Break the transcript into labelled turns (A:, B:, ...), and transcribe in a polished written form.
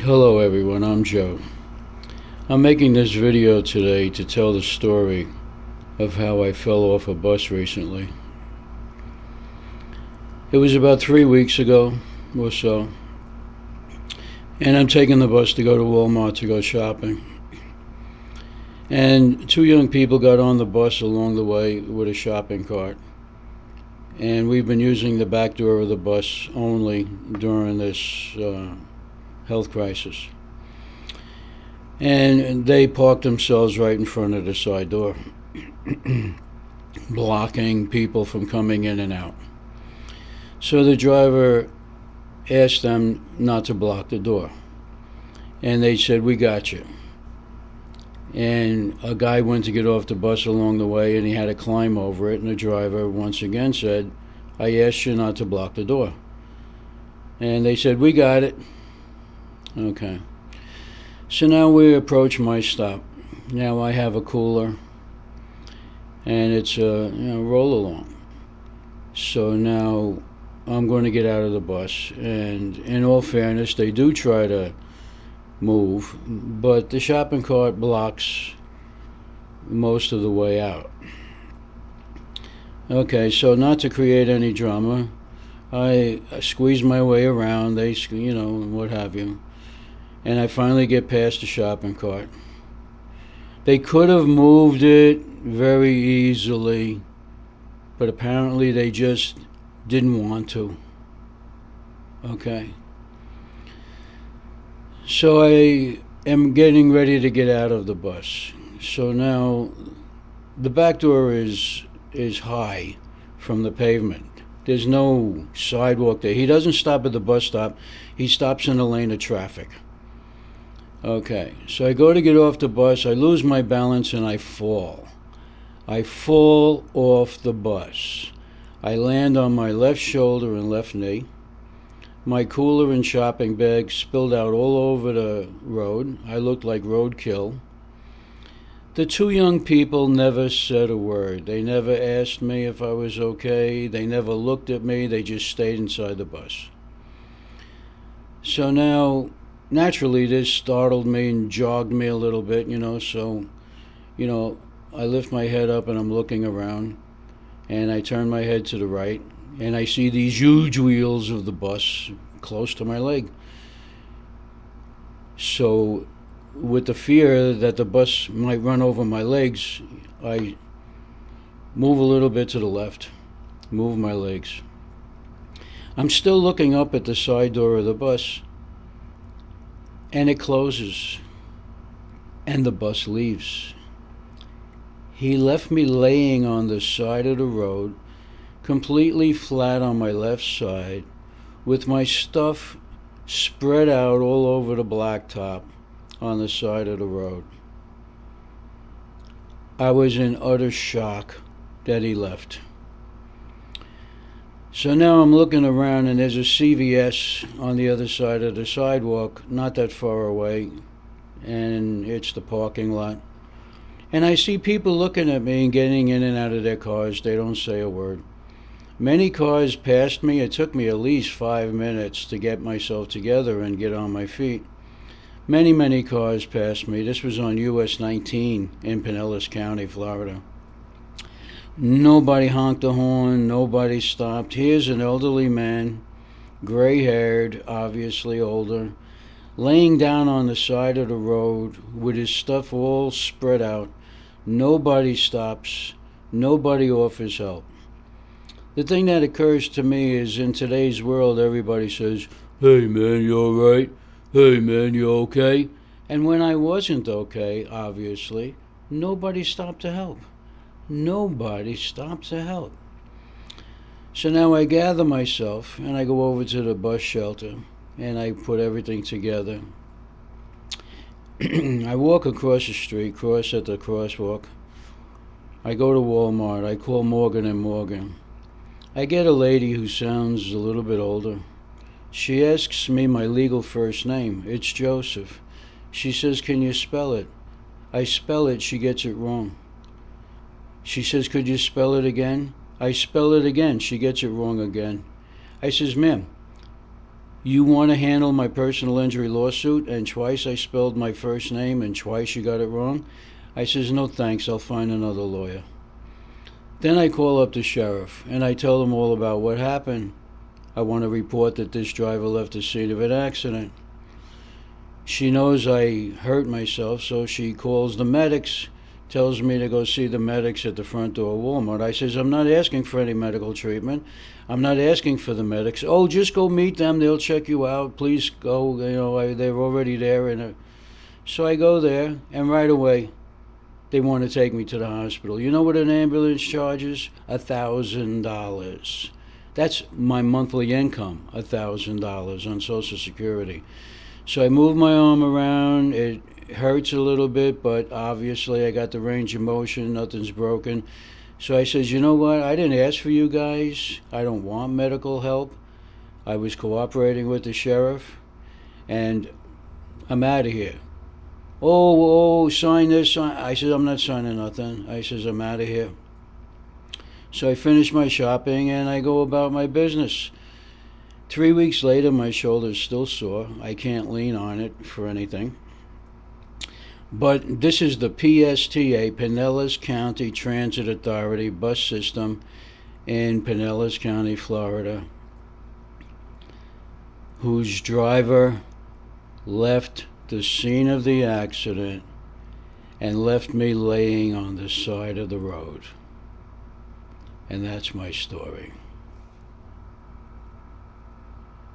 A: Hello everyone, I'm Joe. I'm making this video today to tell the story of how I fell off a bus recently. It was about 3 weeks ago or so, and I'm taking the bus to go to Walmart to go shopping. And two young people got on the bus along the way with a shopping cart. And we've been using the back door of the bus only during this health crisis. And they parked themselves right in front of the side door, blocking people from coming in and out. So the driver asked them not to block the door. And they said, "We got you." And a guy went to get off the bus along the way, and he had to climb over it. And the driver once again said, "I asked you not to block the door." And they said, "We got it." Okay. So now we approach my stop. Now I have a cooler, and it's a roll along. So now I'm going to get out of the bus, and in all fairness, they do try to move, but the shopping cart blocks most of the way out. Okay, so not to create any drama, I squeeze my way around, what have you, and I finally get past the shopping cart. They could have moved it very easily, but apparently they just didn't want to. Okay. So I am getting ready to get out of the bus. So now the back door is high from the pavement. There's no sidewalk there. He doesn't stop at the bus stop. He stops in a lane of traffic. Okay, so I go to get off the bus. I lose my balance and I fall. I fall off the bus. I land on my left shoulder and left knee. My cooler and shopping bag spilled out all over the road. I looked like roadkill. The two young people never said a word. They never asked me if I was okay. They never looked at me. They just stayed inside the bus. So now, naturally, this startled me and jogged me a little bit, so, I lift my head up and I'm looking around, and I turn my head to the right, and I see these huge wheels of the bus close to my leg. So with the fear that the bus might run over my legs, I move a little bit to the left, move my legs. I'm still looking up at the side door of the bus, and it closes, and the bus leaves. He left me laying on the side of the road, completely flat on my left side, with my stuff spread out all over the blacktop on the side of the road. I was in utter shock that he left. So now I'm looking around, and there's a CVS on the other side of the sidewalk, not that far away, and it's the parking lot. And I see people looking at me and getting in and out of their cars. They don't say a word. Many cars passed me. It took me at least 5 minutes to get myself together and get on my feet. Many cars passed me. This was on US 19 in Pinellas County, Florida. Nobody honked a horn. Nobody stopped. Here's an elderly man, gray-haired, obviously older, laying down on the side of the road with his stuff all spread out. Nobody stops. Nobody offers help. The thing that occurs to me is, in today's world, everybody says, "Hey man, you alright? Hey man, you okay?" And when I wasn't okay, obviously, nobody stopped to help. Nobody stopped to help. So now I gather myself and I go over to the bus shelter and I put everything together. I walk across the street, cross at the crosswalk. I go to Walmart. I call Morgan & Morgan. I get a lady who sounds a little bit older. She asks me my legal first name. It's Joseph. She says, "Can you spell it?" I spell it. She gets it wrong. She says, "Could you spell it again?" I spell it again. She gets it wrong again. I says, "Ma'am, You want to handle my personal injury lawsuit? And twice I spelled my first name and twice you got it wrong. I says, no thanks, I'll find another lawyer. Then I call up the sheriff and I tell him all about what happened. I want to report that this driver left the scene of an accident. She knows I hurt myself, so she calls the medics, tells me to go see the medics at the front door of Walmart. I says, I'm not asking for any medical treatment. I'm not asking for the medics. Oh, just go meet them. They'll check you out. Please go. They're already there. So I go there, and right away, they want to take me to the hospital. You know what an ambulance charges? $1,000. That's my monthly income, $1,000 on Social Security. So I move my arm around. It hurts a little bit, but obviously I got the range of motion. Nothing's broken. So I says, you know what? I didn't ask for you guys. I don't want medical help. I was cooperating with the sheriff, and I'm out of here. Oh, sign this. I said, I'm not signing nothing. I says, I'm out of here. So I finish my shopping and I go about my business. 3 weeks later, my shoulder's still sore. I can't lean on it for anything. But this is the PSTA, Pinellas County Transit Authority bus system in Pinellas County, Florida, whose driver left the scene of the accident and left me laying on the side of the road. And that's my story.